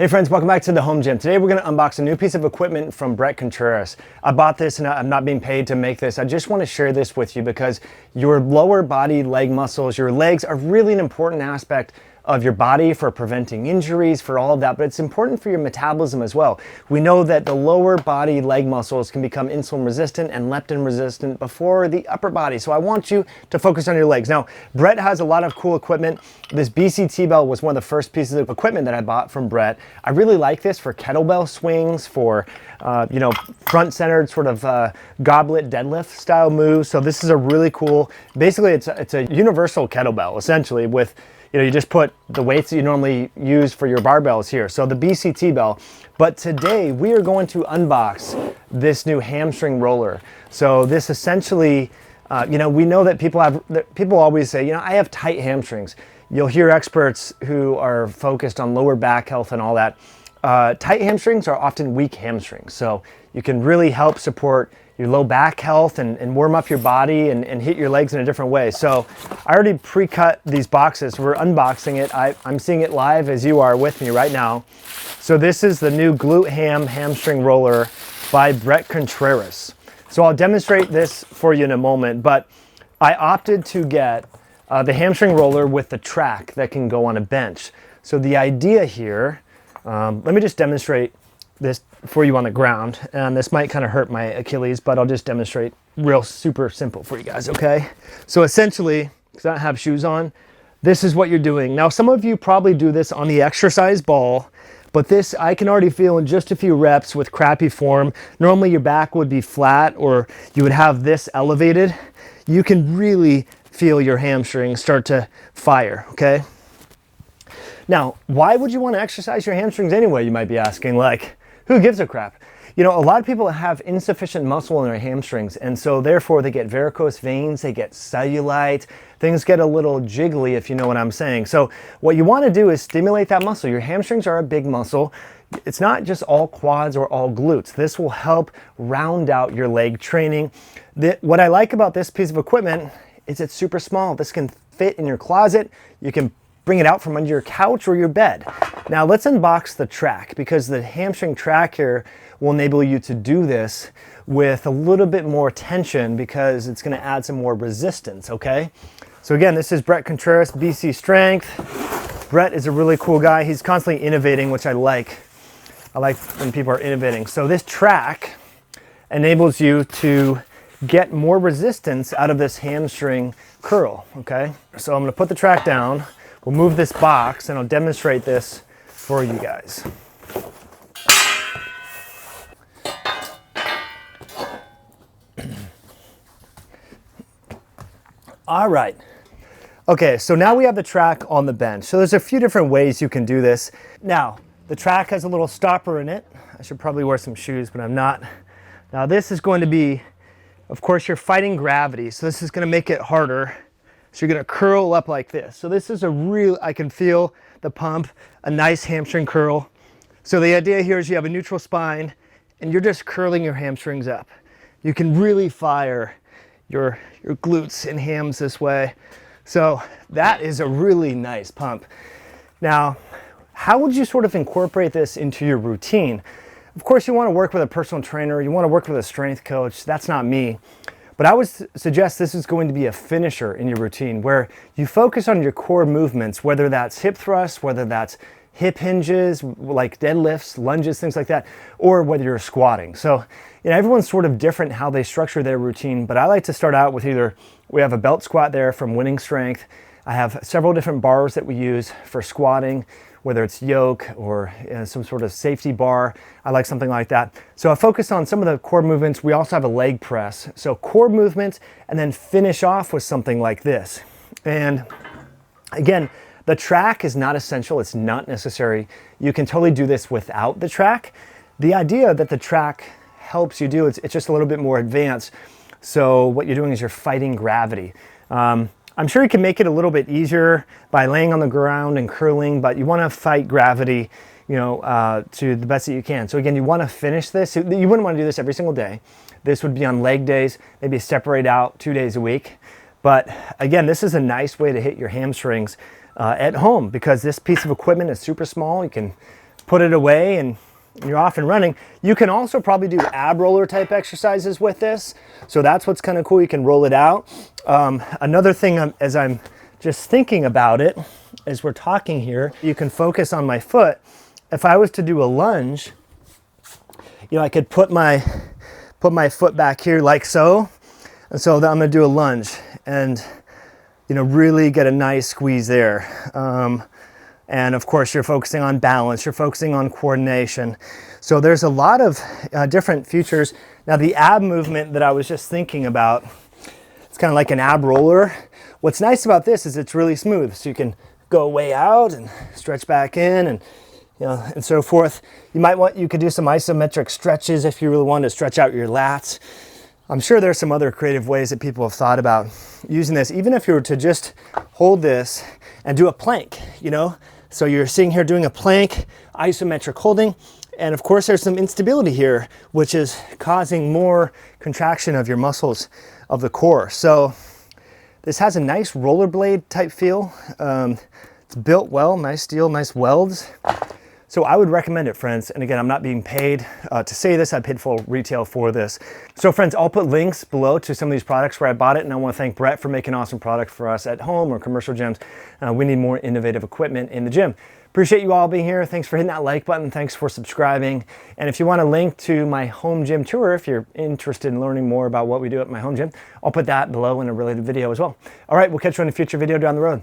Hey friends, welcome back to the Home Gym. Today we're going to unbox a new piece of equipment from Bret Contreras. I bought this and I'm not being paid to make this. I just want to share this with you because your lower body leg muscles, your legs are really an important aspect of your body for preventing injuries, for all of that, but it's important for your metabolism as well. We know that the lower body leg muscles can become insulin resistant and leptin resistant before the upper body. So I want you to focus on your legs. Now, Bret has a lot of cool equipment. This BCT bell was one of the first pieces of equipment that I bought from Bret. I really like this for kettlebell swings, for front-centered sort of goblet deadlift style moves. So this is a really cool, basically it's a universal kettlebell essentially with, you just put the weights that you normally use for your barbells here. So the BCT bell. But today we are going to unbox this new hamstring roller. So this essentially, we know that people always say, I have tight hamstrings. You'll hear experts who are focused on lower back health and all that. Tight hamstrings are often weak hamstrings. So you can really help support your low back health and warm up your body and hit your legs in a different way. So I already pre-cut these boxes. We're unboxing it. I'm seeing it live as you are with me right now. So this is the new Glute Hamstring Roller by Bret Contreras. So I'll demonstrate this for you in a moment, but I opted to get the hamstring roller with the track that can go on a bench. So the idea here, let me just demonstrate this for you on the ground, and this might kind of hurt my Achilles, but I'll just demonstrate real super simple for you guys, okay? So essentially, because I don't have shoes on, this is what you're doing. Now, some of you probably do this on the exercise ball, but this I can already feel in just a few reps with crappy form. Normally your back would be flat or you would have this elevated. You can really feel your hamstrings start to fire, okay? Now, why would you want to exercise your hamstrings anyway, you might be asking, like, who gives a crap? A lot of people have insufficient muscle in their hamstrings, and so therefore they get varicose veins, they get cellulite, things get a little jiggly, if you know what I'm saying. So what you want to do is stimulate that muscle. Your hamstrings are a big muscle. It's not just all quads or all glutes. This will help round out your leg training. What I like about this piece of equipment is it's super small. This can fit in your closet. You can bring it out from under your couch or your bed. Now let's unbox the track, because the hamstring track here will enable you to do this with a little bit more tension because it's going to add some more resistance, okay? So again, this is Bret Contreras, BC Strength. Bret is a really cool guy. He's constantly innovating, which I like. I like when people are innovating. So this track enables you to get more resistance out of this hamstring curl, okay? So I'm going to put the track down. We'll move this box and I'll demonstrate this for you guys. All right. Okay, so now we have the track on the bench. So there's a few different ways you can do this. Now, the track has a little stopper in it. I should probably wear some shoes, but I'm not. Now this is going to be, of course, you're fighting gravity. So this is going to make it harder. So you're going to curl up like this. So this is I can feel the pump, a nice hamstring curl. So the idea here is you have a neutral spine and you're just curling your hamstrings up. You can really fire your glutes and hams this way. So that is a really nice pump. Now, how would you sort of incorporate this into your routine? Of course, you want to work with a personal trainer. You want to work with a strength coach. That's not me. But I would suggest this is going to be a finisher in your routine where you focus on your core movements, whether that's hip thrusts, whether that's hip hinges, like deadlifts, lunges, things like that, or whether you're squatting. So, everyone's sort of different how they structure their routine, but I like to start out with we have a belt squat there from Winning Strength. I have several different bars that we use for squatting, whether it's yoke or some sort of safety bar. I like something like that. So I focus on some of the core movements. We also have a leg press. So core movements, and then finish off with something like this. And again, the track is not essential. It's not necessary. You can totally do this without the track. The idea that the track helps you do, it's just a little bit more advanced. So what you're doing is you're fighting gravity. I'm sure you can make it a little bit easier by laying on the ground and curling, but you want to fight gravity, to the best that you can. So again, you want to finish this. You wouldn't want to do this every single day. This would be on leg days, maybe separate out 2 days a week. But again, this is a nice way to hit your hamstrings at home because this piece of equipment is super small. You can put it away and you're off and running. You can also probably do ab roller type exercises with this. So that's what's kind of cool. You can roll it out. Another thing, as I'm just thinking about it, as we're talking here, you can focus on my foot. If I was to do a lunge, you know, I could put my foot back here like so. And so I'm gonna do a lunge and, you know, really get a nice squeeze there. And of course, you're focusing on balance, you're focusing on coordination. So there's a lot of different features. Now the ab movement that I was just thinking about, it's kind of like an ab roller. What's nice about this is it's really smooth. So you can go way out and stretch back in and, you know, and so forth. You could do some isometric stretches if you really want to stretch out your lats. I'm sure there's some other creative ways that people have thought about using this, even if you were to just hold this and do a plank, you know? So you're sitting here doing a plank, isometric holding, and of course there's some instability here, which is causing more contraction of your muscles of the core. So this has a nice rollerblade type feel. It's built well, nice steel, nice welds. So I would recommend it, friends. And again, I'm not being paid to say this. I paid full retail for this. So friends, I'll put links below to some of these products where I bought it. And I want to thank Brett for making awesome products for us at home or commercial gyms. We need more innovative equipment in the gym. Appreciate you all being here. Thanks for hitting that like button. Thanks for subscribing. And if you want a link to my home gym tour, if you're interested in learning more about what we do at my home gym, I'll put that below in a related video as well. All right, we'll catch you in a future video down the road.